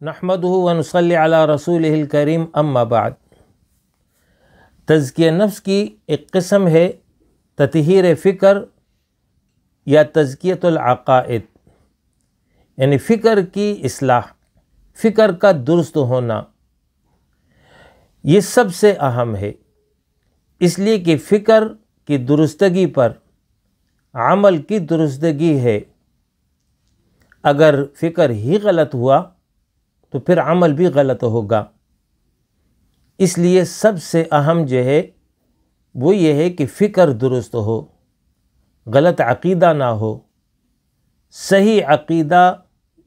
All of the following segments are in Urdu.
نحمدہ ونصلی علی رسولہ الکریم اما بعد۔ تزکیہ نفس کی ایک قسم ہے تطہیر فکر یا تزکیۃ العقائد، یعنی فکر کی اصلاح، فکر کا درست ہونا۔ یہ سب سے اہم ہے، اس لیے کہ فکر کی درستگی پر عمل کی درستگی ہے۔ اگر فکر ہی غلط ہوا تو پھر عمل بھی غلط ہوگا۔ اس لیے سب سے اہم جو ہے وہ یہ ہے کہ فکر درست ہو، غلط عقیدہ نہ ہو۔ صحیح عقیدہ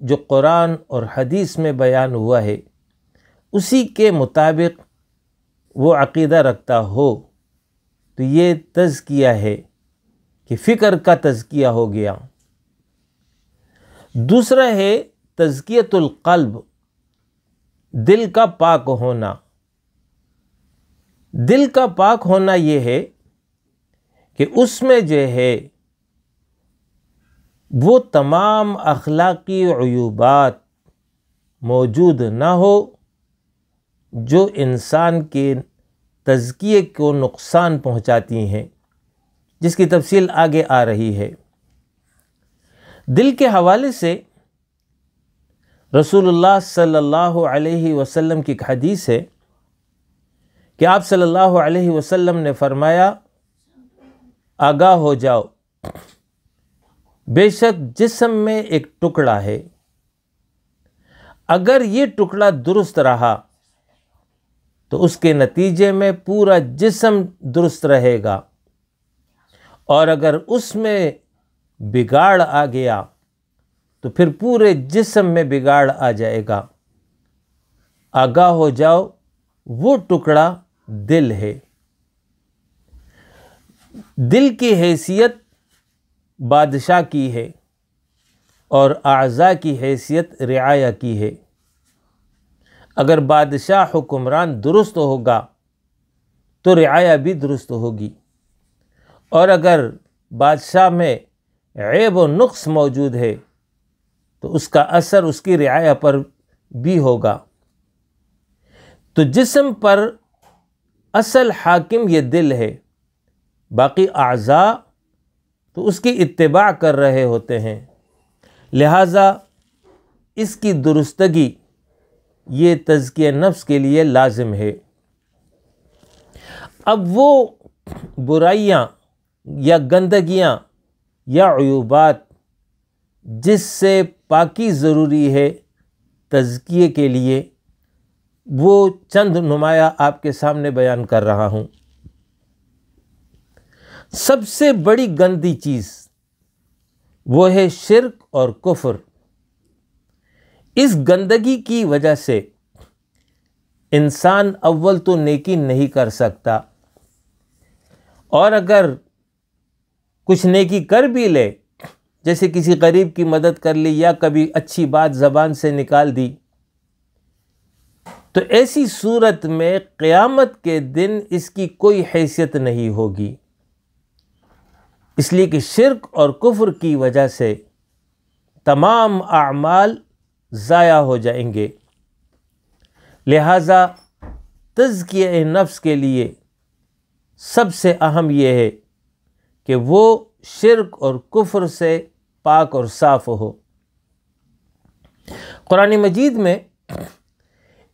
جو قرآن اور حدیث میں بیان ہوا ہے اسی کے مطابق وہ عقیدہ رکھتا ہو تو یہ تزکیہ ہے کہ فکر کا تزکیہ ہو گیا۔ دوسرا ہے تزکیۃ القلب، دل کا پاک ہونا۔ دل کا پاک ہونا یہ ہے کہ اس میں جو ہے وہ تمام اخلاقی عیوبات موجود نہ ہو جو انسان کے تزکیے کو نقصان پہنچاتی ہیں، جس کی تفصیل آگے آ رہی ہے۔ دل کے حوالے سے رسول اللہ صلی اللہ علیہ وسلم کی ایک حدیث ہے کہ آپ صلی اللہ علیہ وسلم نے فرمایا، آگاہ ہو جاؤ، بے شک جسم میں ایک ٹکڑا ہے، اگر یہ ٹکڑا درست رہا تو اس کے نتیجے میں پورا جسم درست رہے گا، اور اگر اس میں بگاڑ آ گیا تو پھر پورے جسم میں بگاڑ آ جائے گا۔ آگاہ ہو جاؤ، وہ ٹکڑا دل ہے۔ دل کی حیثیت بادشاہ کی ہے اور اعضاء کی حیثیت رعایا کی ہے۔ اگر بادشاہ حکمران درست ہوگا تو رعایا بھی درست ہوگی، اور اگر بادشاہ میں عیب و نقص موجود ہے تو اس کا اثر اس کی رعایا پر بھی ہوگا۔ تو جسم پر اصل حاکم یہ دل ہے، باقی اعضاء تو اس کی اتباع کر رہے ہوتے ہیں، لہٰذا اس کی درستگی یہ تزکیہ نفس کے لیے لازم ہے۔ اب وہ برائیاں یا گندگیاں یا عیوبات جس سے پاکی ضروری ہے تزکیے کے لیے، وہ چند نمایاں آپ کے سامنے بیان کر رہا ہوں۔ سب سے بڑی گندی چیز وہ ہے شرک اور کفر۔ اس گندگی کی وجہ سے انسان اول تو نیکی نہیں کر سکتا، اور اگر کچھ نیکی کر بھی لے، جیسے کسی غریب کی مدد کر لی یا کبھی اچھی بات زبان سے نکال دی، تو ایسی صورت میں قیامت کے دن اس کی کوئی حیثیت نہیں ہوگی، اس لیے کہ شرک اور کفر کی وجہ سے تمام اعمال ضائع ہو جائیں گے۔ لہٰذا تزکیہ نفس کے لیے سب سے اہم یہ ہے کہ وہ شرک اور کفر سے پاک اور صاف ہو۔ قرآن مجید میں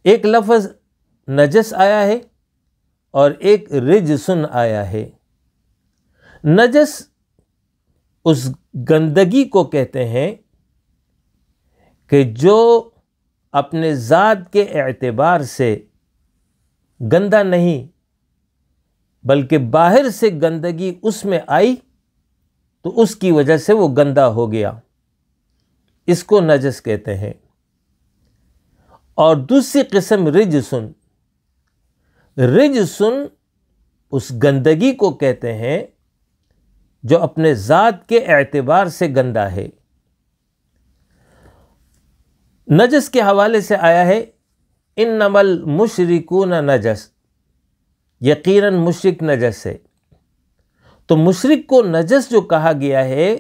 ایک لفظ نجس آیا ہے اور ایک رجسن آیا ہے۔ نجس اس گندگی کو کہتے ہیں کہ جو اپنے ذات کے اعتبار سے گندا نہیں بلکہ باہر سے گندگی اس میں آئی تو اس کی وجہ سے وہ گندا ہو گیا، اس کو نجس کہتے ہیں۔ اور دوسری قسم رجسن، رجسن اس گندگی کو کہتے ہیں جو اپنے ذات کے اعتبار سے گندا ہے۔ نجس کے حوالے سے آیا ہے، انما المشرکون نجس، یقیناً مشرک نجس ہے۔ تو مشرک کو نجس جو کہا گیا ہے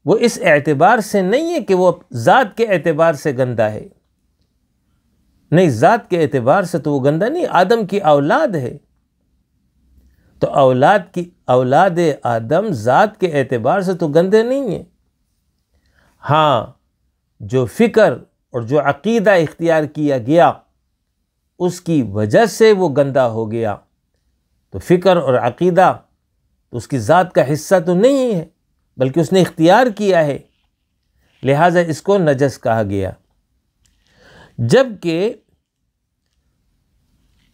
وہ اس اعتبار سے نہیں ہے کہ وہ ذات کے اعتبار سے گندا ہے، نہیں، ذات کے اعتبار سے تو وہ گندا نہیں، آدم کی اولاد ہے، تو اولاد آدم ذات کے اعتبار سے تو گندے نہیں ہیں۔ ہاں، جو فکر اور جو عقیدہ اختیار کیا گیا اس کی وجہ سے وہ گندا ہو گیا، تو فکر اور عقیدہ تو اس کی ذات کا حصہ تو نہیں ہے، بلکہ اس نے اختیار کیا ہے، لہٰذا اس کو نجس کہا گیا۔ جبکہ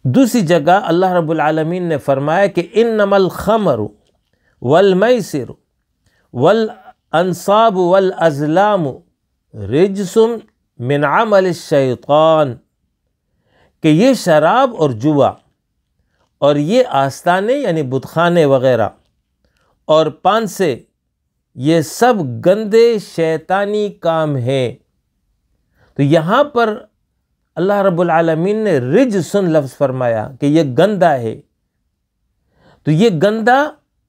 دوسری جگہ اللہ رب العالمین نے فرمایا کہ انما الخمر والمیسر والانصاب والازلام رجس من عمل الشیطان، کہ یہ شراب اور جوا اور یہ آستانے یعنی بت خانے وغیرہ اور پانسے، یہ سب گندے شیطانی کام ہیں۔ تو یہاں پر اللہ رب العالمین نے رجسن لفظ فرمایا کہ یہ گندا ہے، تو یہ گندا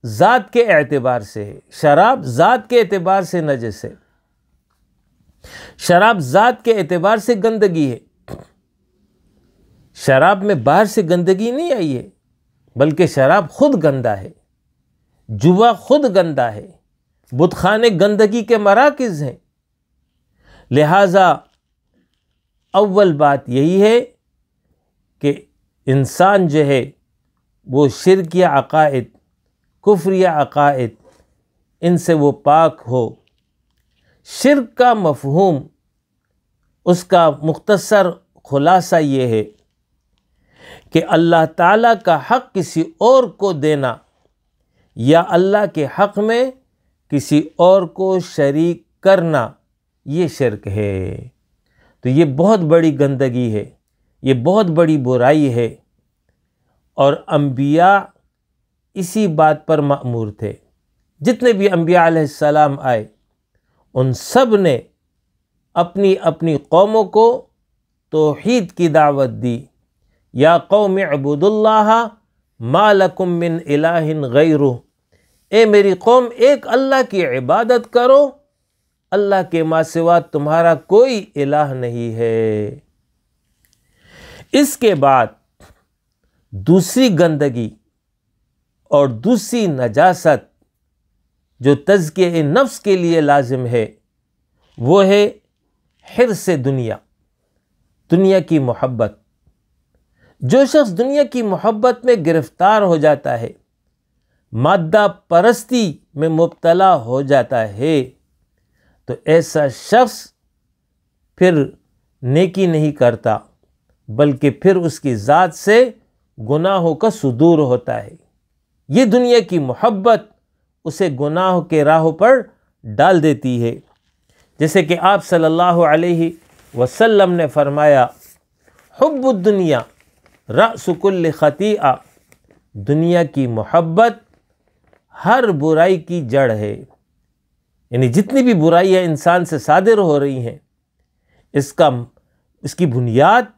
ذات کے اعتبار سے ہے۔ شراب ذات کے اعتبار سے نجس ہے، شراب ذات کے اعتبار سے گندگی ہے، شراب میں باہر سے گندگی نہیں آئی ہے، بلکہ شراب خود گندا ہے، جوا خود گندا ہے، بت خانے گندگی کے مراکز ہیں۔ لہذا اول بات یہی ہے کہ انسان جو ہے وہ شرکیہ عقائد، کفریہ عقائد، ان سے وہ پاک ہو۔ شرک کا مفہوم، اس کا مختصر خلاصہ یہ ہے کہ اللہ تعالیٰ کا حق کسی اور کو دینا یا اللہ کے حق میں کسی اور کو شریک کرنا، یہ شرک ہے۔ تو یہ بہت بڑی گندگی ہے، یہ بہت بڑی برائی ہے، اور انبیاء اسی بات پر مأمور تھے۔ جتنے بھی انبیاء علیہ السلام آئے ان سب نے اپنی اپنی قوموں کو توحید کی دعوت دی، یا قوم اعبدوا اللہ ما لکم من الہ غیرہ، اے میری قوم ایک اللہ کی عبادت کرو، اللہ کے ماں سوا تمہارا کوئی الہ نہیں ہے۔ اس کے بعد دوسری گندگی اور دوسری نجاست جو تزکیہ نفس کے لیے لازم ہے، وہ ہے حرص دنیا، دنیا کی محبت۔ جو شخص دنیا کی محبت میں گرفتار ہو جاتا ہے، مادہ پرستی میں مبتلا ہو جاتا ہے، تو ایسا شخص پھر نیکی نہیں کرتا، بلکہ پھر اس کی ذات سے گناہوں کا صدور ہوتا ہے۔ یہ دنیا کی محبت اسے گناہ کے راہ پر ڈال دیتی ہے، جیسے کہ آپ صلی اللہ علیہ وسلم نے فرمایا، حب الدنیا رأس کل خطیئہ، دنیا کی محبت ہر برائی کی جڑ ہے۔ یعنی جتنی بھی برائیاں انسان سے صادر ہو رہی ہیں، اس کی بنیاد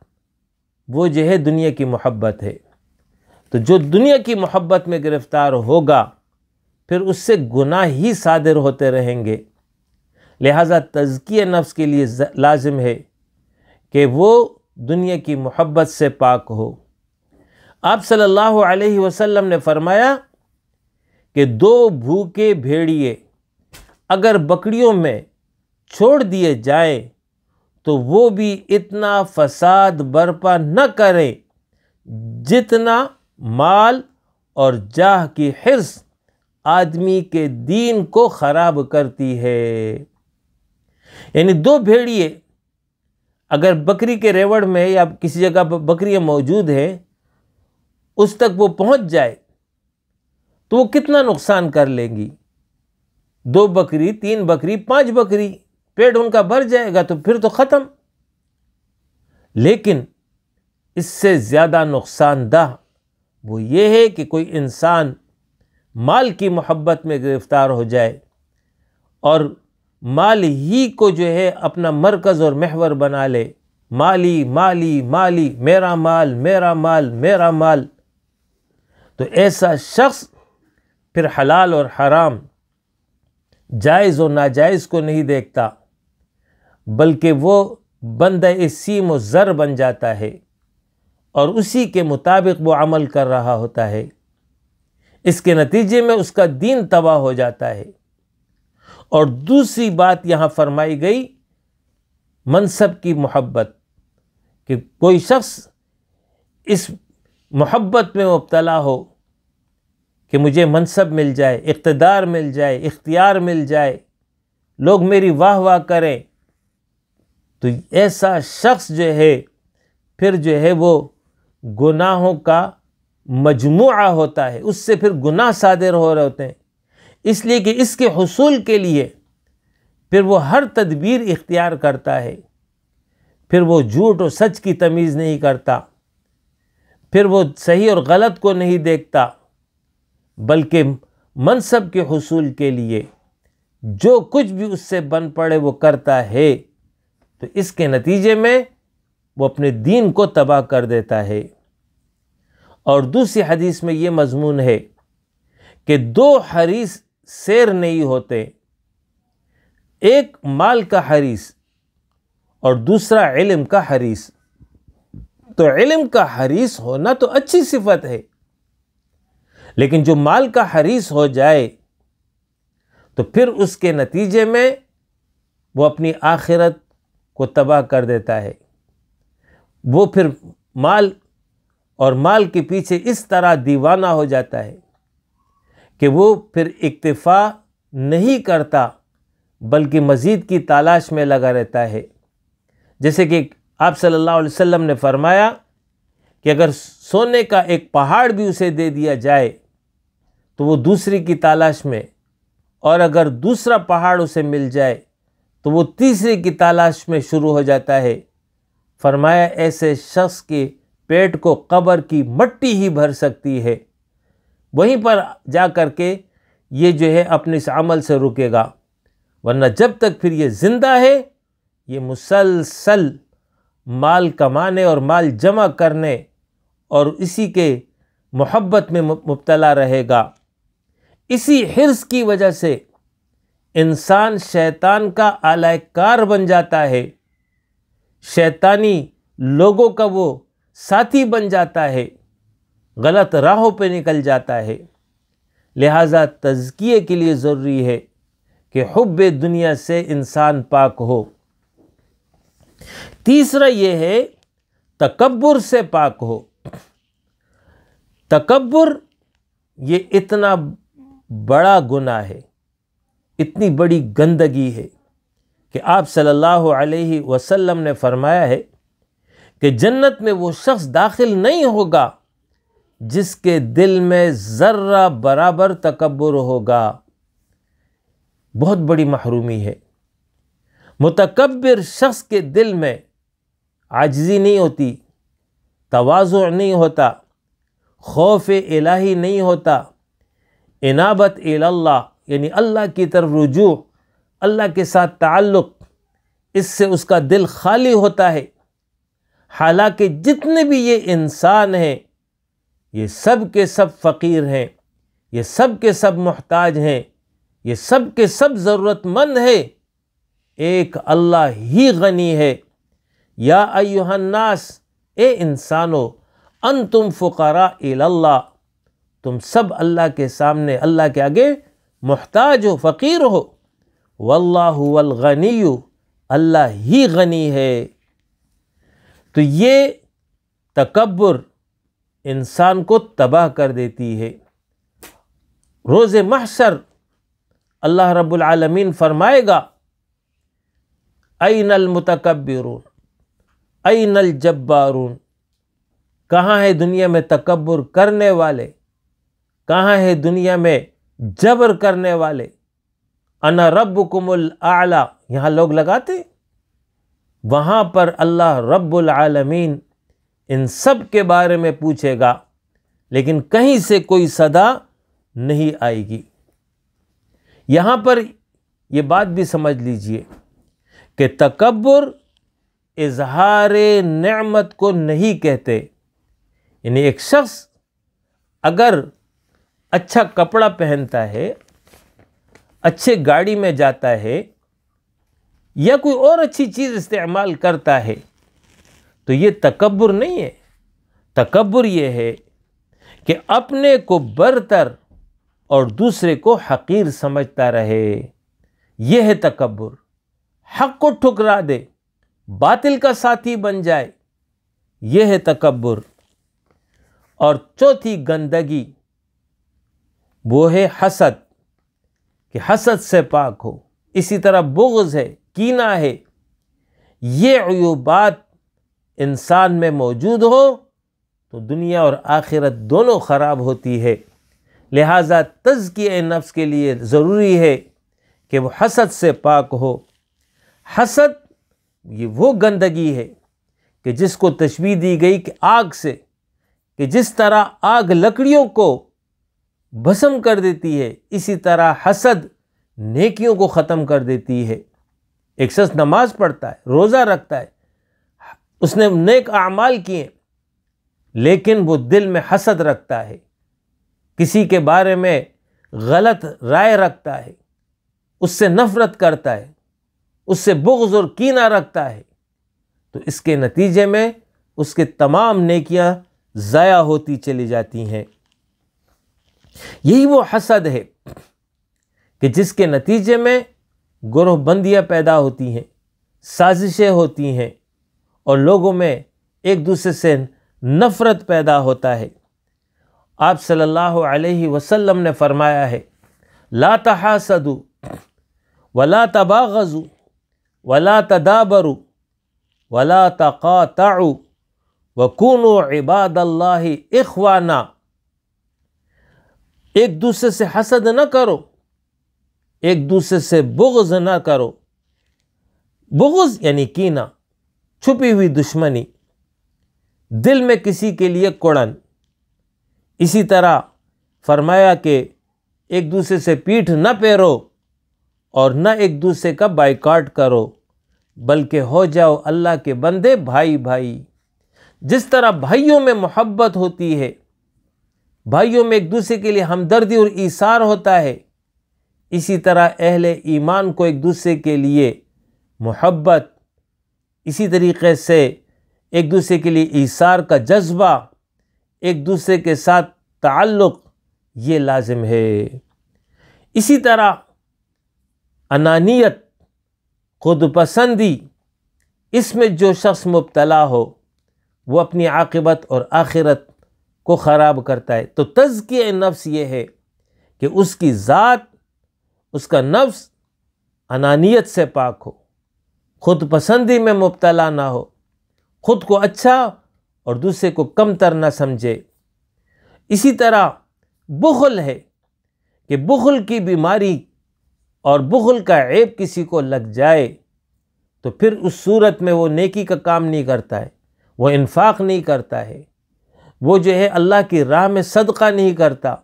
وہ جو ہے دنیا کی محبت ہے۔ تو جو دنیا کی محبت میں گرفتار ہوگا پھر اس سے گناہ ہی صادر ہوتے رہیں گے۔ لہذا تزکیہ نفس کے لیے لازم ہے کہ وہ دنیا کی محبت سے پاک ہو۔ آپ صلی اللہ علیہ وسلم نے فرمایا کہ 2 بھوکے بھیڑیے اگر بکریوں میں چھوڑ دیے جائیں تو وہ بھی اتنا فساد برپا نہ کریں جتنا مال اور جاہ کی حرص آدمی کے دین کو خراب کرتی ہے۔ یعنی 2 بھیڑیے اگر بکری کے ریوڑ میں یا کسی جگہ بکریاں موجود ہیں اس تک وہ پہنچ جائے تو وہ کتنا نقصان کر لیں گی؟ 2 بکری، 3 بکری، 5 بکری، پیٹ ان کا بھر جائے گا تو پھر تو ختم۔ لیکن اس سے زیادہ نقصان دہ وہ یہ ہے کہ کوئی انسان مال کی محبت میں گرفتار ہو جائے اور مال ہی کو جو ہے اپنا مرکز اور محور بنا لے، مالی مالی مالی، میرا مال میرا مال میرا مال، تو ایسا شخص پھر حلال اور حرام، جائز و ناجائز کو نہیں دیکھتا، بلکہ وہ بندہ سیم و زر بن جاتا ہے اور اسی کے مطابق وہ عمل کر رہا ہوتا ہے. اس کے نتیجے میں اس کا دین تباہ ہو جاتا ہے. اور دوسری بات یہاں فرمائی گئی منصب کی محبت، کہ کوئی شخص اس محبت میں مبتلا ہو کہ مجھے منصب مل جائے، اقتدار مل جائے، اختیار مل جائے، لوگ میری واہ واہ کریں، تو ایسا شخص جو ہے پھر جو ہے وہ گناہوں کا مجموعہ ہوتا ہے، اس سے پھر گناہ صادر ہو رہے ہوتے ہیں. اس لیے کہ اس کے حصول کے لیے پھر وہ ہر تدبیر اختیار کرتا ہے. پھر وہ جھوٹ اور سچ کی تمیز نہیں کرتا، پھر وہ صحیح اور غلط کو نہیں دیکھتا، بلکہ منصب کے حصول کے لیے جو کچھ بھی اس سے بن پڑے وہ کرتا ہے. تو اس کے نتیجے میں وہ اپنے دین کو تباہ کر دیتا ہے. اور دوسری حدیث میں یہ مضمون ہے کہ دو حریص سیر نہیں ہوتے، ایک مال کا حریص اور دوسرا علم کا حریص. تو علم کا حریص ہونا تو اچھی صفت ہے، لیکن جو مال کا حریص ہو جائے تو پھر اس کے نتیجے میں وہ اپنی آخرت کو تباہ کر دیتا ہے. وہ پھر مال اور مال کے پیچھے اس طرح دیوانہ ہو جاتا ہے کہ وہ پھر اکتفا نہیں کرتا بلکہ مزید کی تلاش میں لگا رہتا ہے. جیسے کہ آپ صلی اللہ علیہ وسلم نے فرمایا کہ اگر سونے کا ایک پہاڑ بھی اسے دے دیا جائے تو وہ دوسری کی تلاش میں، اور اگر دوسرا پہاڑ اسے مل جائے تو وہ تیسری کی تلاش میں شروع ہو جاتا ہے. فرمایا ایسے شخص کے پیٹ کو قبر کی مٹی ہی بھر سکتی ہے، وہیں پر جا کر کے یہ جو ہے اپنے اس عمل سے رکے گا، ورنہ جب تک پھر یہ زندہ ہے یہ مسلسل مال کمانے اور مال جمع کرنے اور اسی کے محبت میں مبتلا رہے گا. اسی حرص کی وجہ سے انسان شیطان کا آلہ کار بن جاتا ہے، شیطانی لوگوں کا وہ ساتھی بن جاتا ہے، غلط راہوں پہ نکل جاتا ہے. لہٰذا تزکیے کے لیے ضروری ہے کہ حب دنیا سے انسان پاک ہو. تیسرا یہ ہے تکبر سے پاک ہو. تکبر یہ اتنا بڑا گناہ ہے، اتنی بڑی گندگی ہے کہ آپ صلی اللہ علیہ وسلم نے فرمایا ہے کہ جنت میں وہ شخص داخل نہیں ہوگا جس کے دل میں ذرہ برابر تکبر ہوگا. بہت بڑی محرومی ہے. متکبر شخص کے دل میں عاجزی نہیں ہوتی، تواضع نہیں ہوتا، خوف الہی نہیں ہوتا، انابت اللہ یعنی اللہ کی طرف رجوع، اللہ کے ساتھ تعلق، اس سے اس کا دل خالی ہوتا ہے. حالانکہ جتنے بھی یہ انسان ہیں یہ سب کے سب فقیر ہیں، یہ سب کے سب محتاج ہیں، یہ سب کے سب ضرورت مند ہیں. ایک اللہ ہی غنی ہے. یا ایھا الناس، اے انسانو، انتم فقراء الی اللہ، تم سب اللہ کے سامنے، اللہ کے آگے محتاج ہو، فقیر ہو. واللہ هو الغنی، اللہ ہی غنی ہے. تو یہ تکبر انسان کو تباہ کر دیتی ہے. روز محشر اللہ رب العالمین فرمائے گا این المتکبرون این الجبارون، کہاں ہے دنیا میں تکبر کرنے والے، کہاں ہے دنیا میں جبر کرنے والے. انا ربکم الاعلی یہاں لوگ لگاتے، وہاں پر اللہ رب العالمین ان سب کے بارے میں پوچھے گا، لیکن کہیں سے کوئی صدا نہیں آئے گی. یہاں پر یہ بات بھی سمجھ لیجئے کہ تکبر اظہار نعمت کو نہیں کہتے. یعنی ایک شخص اگر اچھا کپڑا پہنتا ہے، اچھے گاڑی میں جاتا ہے، یا کوئی اور اچھی چیز استعمال کرتا ہے تو یہ تکبر نہیں ہے. تکبر یہ ہے کہ اپنے کو برتر اور دوسرے کو حقیر سمجھتا رہے. یہ ہے تکبر. حق کو ٹھکرا دے، باطل کا ساتھی بن جائے، یہ ہے تکبر. اور چوتھی گندگی وہ ہے حسد، کہ حسد سے پاک ہو. اسی طرح بغض ہے، کینہ ہے. یہ عیوبات انسان میں موجود ہو تو دنیا اور آخرت دونوں خراب ہوتی ہے. لہٰذا تزکیہ نفس کے لیے ضروری ہے کہ وہ حسد سے پاک ہو. حسد یہ وہ گندگی ہے کہ جس کو تشبیہ دی گئی کہ آگ سے، کہ جس طرح آگ لکڑیوں کو بھسم کر دیتی ہے، اسی طرح حسد نیکیوں کو ختم کر دیتی ہے. ایک شخص نماز پڑھتا ہے، روزہ رکھتا ہے، اس نے نیک اعمال کیے، لیکن وہ دل میں حسد رکھتا ہے، کسی کے بارے میں غلط رائے رکھتا ہے، اس سے نفرت کرتا ہے، اس سے بغض اور کینہ رکھتا ہے، تو اس کے نتیجے میں اس کے تمام نیکیاں ضائع ہوتی چلی جاتی ہیں. یہی وہ حسد ہے کہ جس کے نتیجے میں گروہ بندیاں پیدا ہوتی ہیں، سازشیں ہوتی ہیں، اور لوگوں میں ایک دوسرے سے نفرت پیدا ہوتا ہے. آپ صلی اللہ علیہ وسلم نے فرمایا ہے، لا تحاسدوا ولا تباغضوا ولا تدابروا ولا تقاطعوا وكونوا عباد اللہ اخوانا. ایک دوسرے سے حسد نہ کرو، ایک دوسرے سے بغض نہ کرو. بغض یعنی کینہ، چھپی ہوئی دشمنی، دل میں کسی کے لیے کڑن. اسی طرح فرمایا کہ ایک دوسرے سے پیٹھ نہ پھیرو اور نہ ایک دوسرے کا بائیکاٹ کرو، بلکہ ہو جاؤ اللہ کے بندے بھائی بھائی. جس طرح بھائیوں میں محبت ہوتی ہے، بھائیوں میں ایک دوسرے کے لیے ہمدردی اور ایثار ہوتا ہے، اسی طرح اہل ایمان کو ایک دوسرے کے لیے محبت، اسی طریقے سے ایک دوسرے کے لیے ایثار کا جذبہ، ایک دوسرے کے ساتھ تعلق، یہ لازم ہے. اسی طرح انانیت، خود پسندی، اس میں جو شخص مبتلا ہو وہ اپنی عاقبت اور آخرت کو خراب کرتا ہے. تو تزکیہ نفس یہ ہے کہ اس کی ذات، اس کا نفس انانیت سے پاک ہو، خود پسندی میں مبتلا نہ ہو، خود کو اچھا اور دوسرے کو کم تر نہ سمجھے. اسی طرح بخل ہے کہ بخل کی بیماری اور بخل کا عیب کسی کو لگ جائے تو پھر اس صورت میں وہ نیکی کا کام نہیں کرتا ہے، وہ انفاق نہیں کرتا ہے، وہ جو ہے اللہ کی راہ میں صدقہ نہیں کرتا،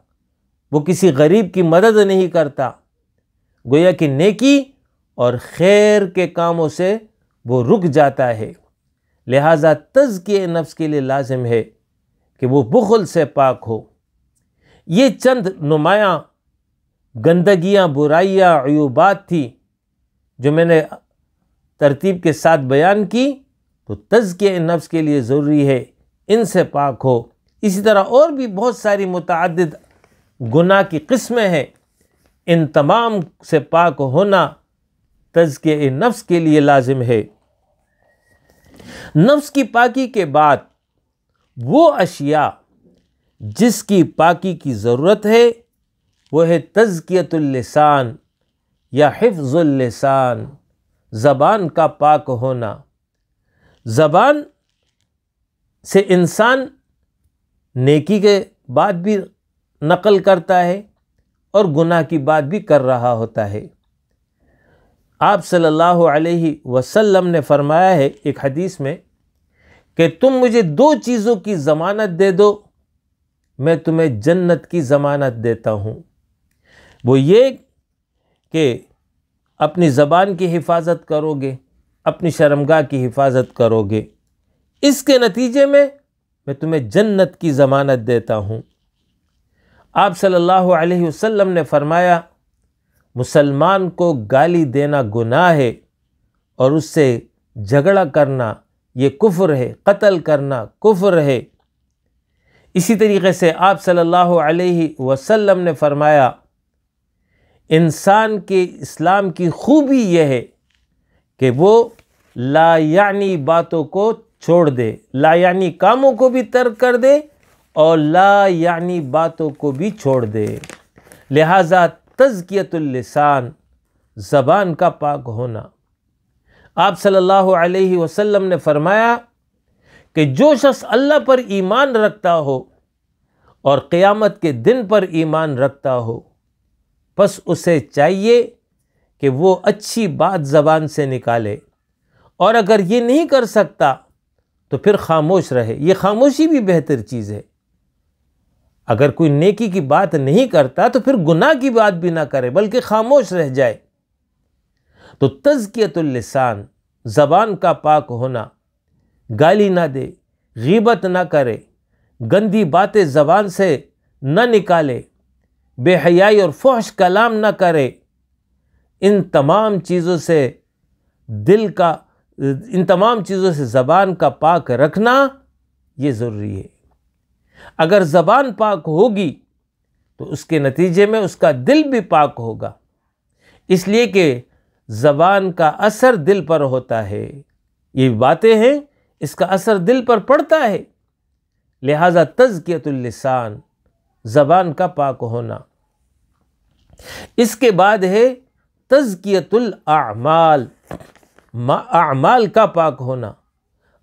وہ کسی غریب کی مدد نہیں کرتا. گویا کہ نیکی اور خیر کے کاموں سے وہ رک جاتا ہے. لہٰذا تزکیہ نفس کے لیے لازم ہے کہ وہ بخل سے پاک ہو. یہ چند نمایاں گندگیاں، برائیاں، عیوبات تھی جو میں نے ترتیب کے ساتھ بیان کی. تو تزکیہ نفس کے لیے ضروری ہے ان سے پاک ہو. اسی طرح اور بھی بہت ساری متعدد گناہ کی قسمیں ہیں، ان تمام سے پاک ہونا تزکیہ نفس کے لیے لازم ہے. نفس کی پاکی کے بعد وہ اشیاء جس کی پاکی کی ضرورت ہے وہ ہے تزکیۃ اللسان یا حفظ اللسان، زبان کا پاک ہونا. زبان سے انسان نیکی کے بعد بھی نقل کرتا ہے اور گناہ کی بات بھی کر رہا ہوتا ہے. آپ صلی اللہ علیہ وسلم نے فرمایا ہے ایک حدیث میں کہ تم مجھے 2 چیزوں کی ضمانت دے دو، میں تمہیں جنت کی ضمانت دیتا ہوں. وہ یہ کہ اپنی زبان کی حفاظت کرو گے، اپنی شرمگاہ کی حفاظت کرو گے، اس کے نتیجے میں میں تمہیں جنت کی ضمانت دیتا ہوں. آپ صلی اللہ علیہ وسلم نے فرمایا مسلمان کو گالی دینا گناہ ہے اور اس سے جھگڑا کرنا یہ کفر ہے، قتل کرنا کفر ہے۔ اسی طریقے سے آپ صلی اللہ علیہ وسلم نے فرمایا انسان کے اسلام کی خوبی یہ ہے کہ وہ لا یعنی باتوں کو چھوڑ دے، لا یعنی کاموں کو بھی ترک کر دے اور لا یعنی باتوں کو بھی چھوڑ دے۔ لہٰذا تزکیۃ اللسان، زبان کا پاک ہونا۔ آپ صلی اللہ علیہ وسلم نے فرمایا کہ جو شخص اللہ پر ایمان رکھتا ہو اور قیامت کے دن پر ایمان رکھتا ہو، پس اسے چاہیے کہ وہ اچھی بات زبان سے نکالے، اور اگر یہ نہیں کر سکتا تو پھر خاموش رہے۔ یہ خاموشی بھی بہتر چیز ہے۔ اگر کوئی نیکی کی بات نہیں کرتا تو پھر گناہ کی بات بھی نہ کرے بلکہ خاموش رہ جائے۔ تو تزکیۃ اللسان، زبان کا پاک ہونا، گالی نہ دے، غیبت نہ کرے، گندی باتیں زبان سے نہ نکالے، بے حیائی اور فحش کلام نہ کرے۔ ان تمام چیزوں سے زبان کا پاک رکھنا یہ ضروری ہے۔ اگر زبان پاک ہوگی تو اس کے نتیجے میں اس کا دل بھی پاک ہوگا، اس لیے کہ زبان کا اثر دل پر ہوتا ہے۔ یہ باتیں ہیں، اس کا اثر دل پر پڑتا ہے۔ لہذا تزکیۃ اللسان، زبان کا پاک ہونا۔ اس کے بعد ہے تزکیۃ الاعمال، اعمال کا پاک ہونا۔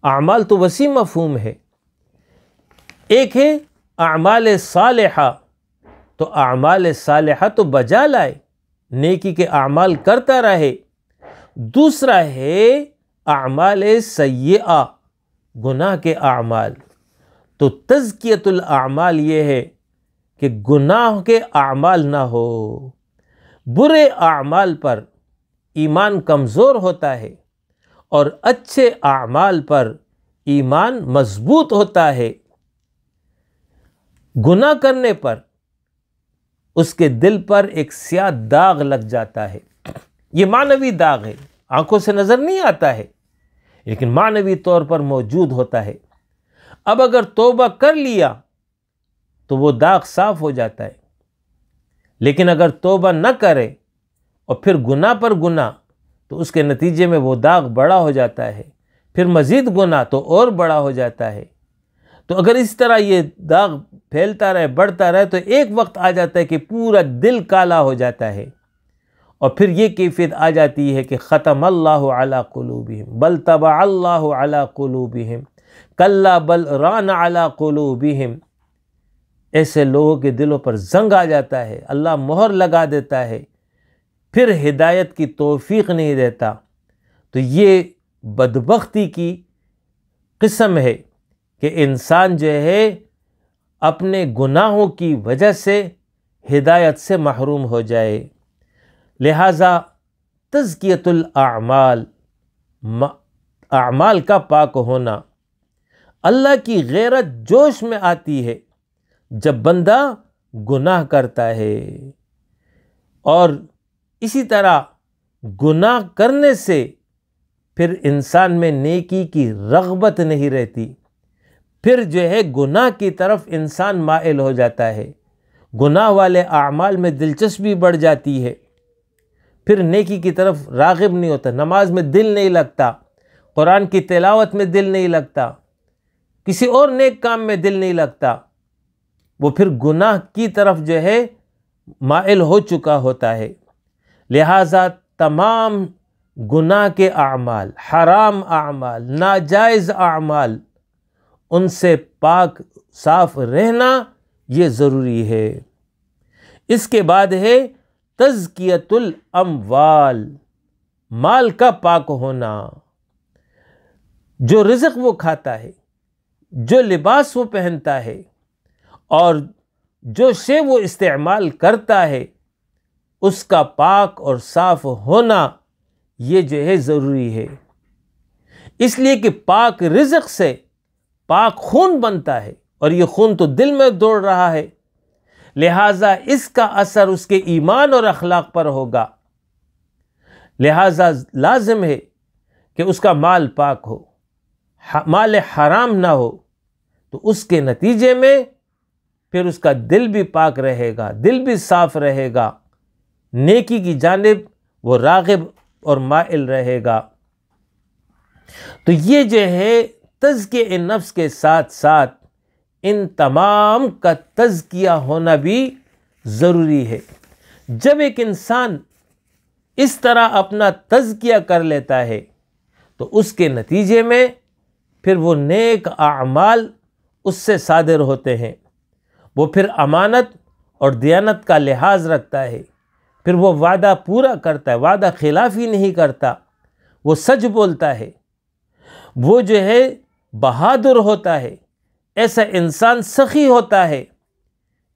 اعمال تو وسیع مفہوم ہے۔ ایک ہے اعمال صالحہ، تو اعمال صالحہ تو بجا لائے، نیکی کے اعمال کرتا رہے۔ دوسرا ہے اعمال سیئہ، گناہ کے اعمال۔ تو تزکیۃ الاعمال یہ ہے کہ گناہ کے اعمال نہ ہو۔ برے اعمال پر ایمان کمزور ہوتا ہے اور اچھے اعمال پر ایمان مضبوط ہوتا ہے۔ گناہ کرنے پر اس کے دل پر ایک سیاہ داغ لگ جاتا ہے۔ یہ معنوی داغ ہے، آنکھوں سے نظر نہیں آتا ہے لیکن معنوی طور پر موجود ہوتا ہے۔ اب اگر توبہ کر لیا تو وہ داغ صاف ہو جاتا ہے، لیکن اگر توبہ نہ کرے اور پھر گناہ پر گناہ تو اس کے نتیجے میں وہ داغ بڑا ہو جاتا ہے، پھر مزید گناہ تو اور بڑا ہو جاتا ہے۔ تو اگر اس طرح یہ داغ پھیلتا رہے، بڑھتا رہے، تو ایک وقت آ جاتا ہے کہ پورا دل کالا ہو جاتا ہے، اور پھر یہ کیفیت آ جاتی ہے کہ ختم اللہ علی قلوبہم بل طبع اللہ علی قلوبہم کلا بل ران علی قلوبہم۔ ایسے لوگوں کے دلوں پر زنگ آ جاتا ہے، اللہ مہر لگا دیتا ہے، پھر ہدایت کی توفیق نہیں دیتا۔ تو یہ بدبختی کی قسم ہے کہ انسان جو ہے اپنے گناہوں کی وجہ سے ہدایت سے محروم ہو جائے۔ لہٰذا تزکیۃ الاعمال، اعمال کا پاک ہونا۔ اللہ کی غیرت جوش میں آتی ہے جب بندہ گناہ کرتا ہے، اور اسی طرح گناہ کرنے سے پھر انسان میں نیکی کی رغبت نہیں رہتی، پھر جو ہے گناہ کی طرف انسان مائل ہو جاتا ہے، گناہ والے اعمال میں دلچسپی بڑھ جاتی ہے، پھر نیکی کی طرف راغب نہیں ہوتا، نماز میں دل نہیں لگتا، قرآن کی تلاوت میں دل نہیں لگتا، کسی اور نیک کام میں دل نہیں لگتا، وہ پھر گناہ کی طرف جو ہے مائل ہو چکا ہوتا ہے۔ لہٰذا تمام گناہ کے اعمال، حرام اعمال، ناجائز اعمال، ان سے پاک صاف رہنا یہ ضروری ہے۔ اس کے بعد ہے تزکیۃ الاموال، مال کا پاک ہونا۔ جو رزق وہ کھاتا ہے، جو لباس وہ پہنتا ہے، اور جو شے وہ استعمال کرتا ہے، اس کا پاک اور صاف ہونا یہ جو ہے ضروری ہے۔ اس لیے کہ پاک رزق سے پاک خون بنتا ہے، اور یہ خون تو دل میں دوڑ رہا ہے، لہٰذا اس کا اثر اس کے ایمان اور اخلاق پر ہوگا۔ لہٰذا لازم ہے کہ اس کا مال پاک ہو، مال حرام نہ ہو، تو اس کے نتیجے میں پھر اس کا دل بھی پاک رہے گا، دل بھی صاف رہے گا، نیکی کی جانب وہ راغب اور مائل رہے گا۔ تو یہ جو ہے تزکیہ نفس کے ساتھ ساتھ ان تمام کا تزکیہ ہونا بھی ضروری ہے۔ جب ایک انسان اس طرح اپنا تزکیہ کر لیتا ہے تو اس کے نتیجے میں پھر وہ نیک اعمال اس سے صادر ہوتے ہیں، وہ پھر امانت اور دیانت کا لحاظ رکھتا ہے، پھر وہ وعدہ پورا کرتا ہے، وعدہ خلافی نہیں کرتا، وہ سچ بولتا ہے، وہ جو ہے بہادر ہوتا ہے، ایسا انسان سخی ہوتا ہے،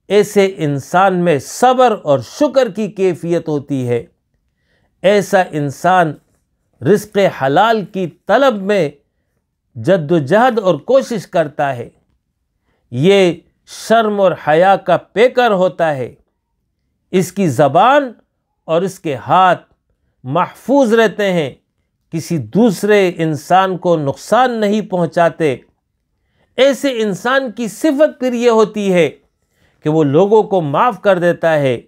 ایسے انسان میں صبر اور شکر کی کیفیت ہوتی ہے، ایسا انسان رزق حلال کی طلب میں جد و جہد اور کوشش کرتا ہے، یہ شرم اور حیا کا پیکر ہوتا ہے، اس کی زبان اور اس کے ہاتھ محفوظ رہتے ہیں، کسی دوسرے انسان کو نقصان نہیں پہنچاتے۔ ایسے انسان کی صفت پھر یہ ہوتی ہے کہ وہ لوگوں کو معاف کر دیتا ہے،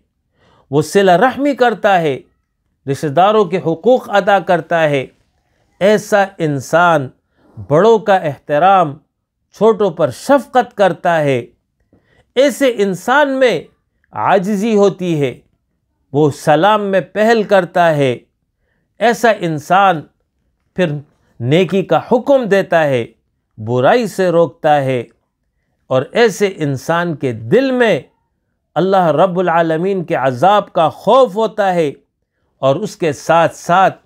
وہ صلہ رحمی کرتا ہے، رشتہ داروں کے حقوق ادا کرتا ہے۔ ایسا انسان بڑوں کا احترام، چھوٹوں پر شفقت کرتا ہے۔ ایسے انسان میں عاجزی ہوتی ہے، وہ سلام میں پہل کرتا ہے۔ ایسا انسان پھر نیکی کا حکم دیتا ہے، برائی سے روکتا ہے، اور ایسے انسان کے دل میں اللہ رب العالمین کے عذاب کا خوف ہوتا ہے، اور اس کے ساتھ ساتھ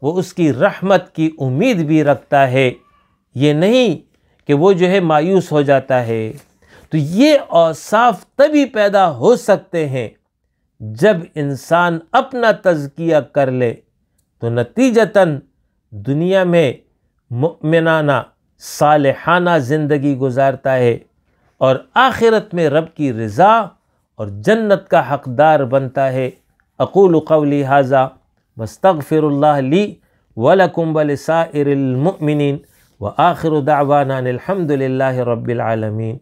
وہ اس کی رحمت کی امید بھی رکھتا ہے، یہ نہیں کہ وہ جو ہے مایوس ہو جاتا ہے۔ تو یہ اوصاف تبھی پیدا ہو سکتے ہیں جب انسان اپنا تزکیہ کر لے، تو نتیجتاً دنیا میں مؤمنانہ صالحانہ زندگی گزارتا ہے، اور آخرت میں رب کی رضا اور جنت کا حقدار بنتا ہے۔ اقول قولی ھذا واستغفر اللہ لی ولکم ولسائر المؤمنین وآخر دعوانا الحمد للہ رب العالمین۔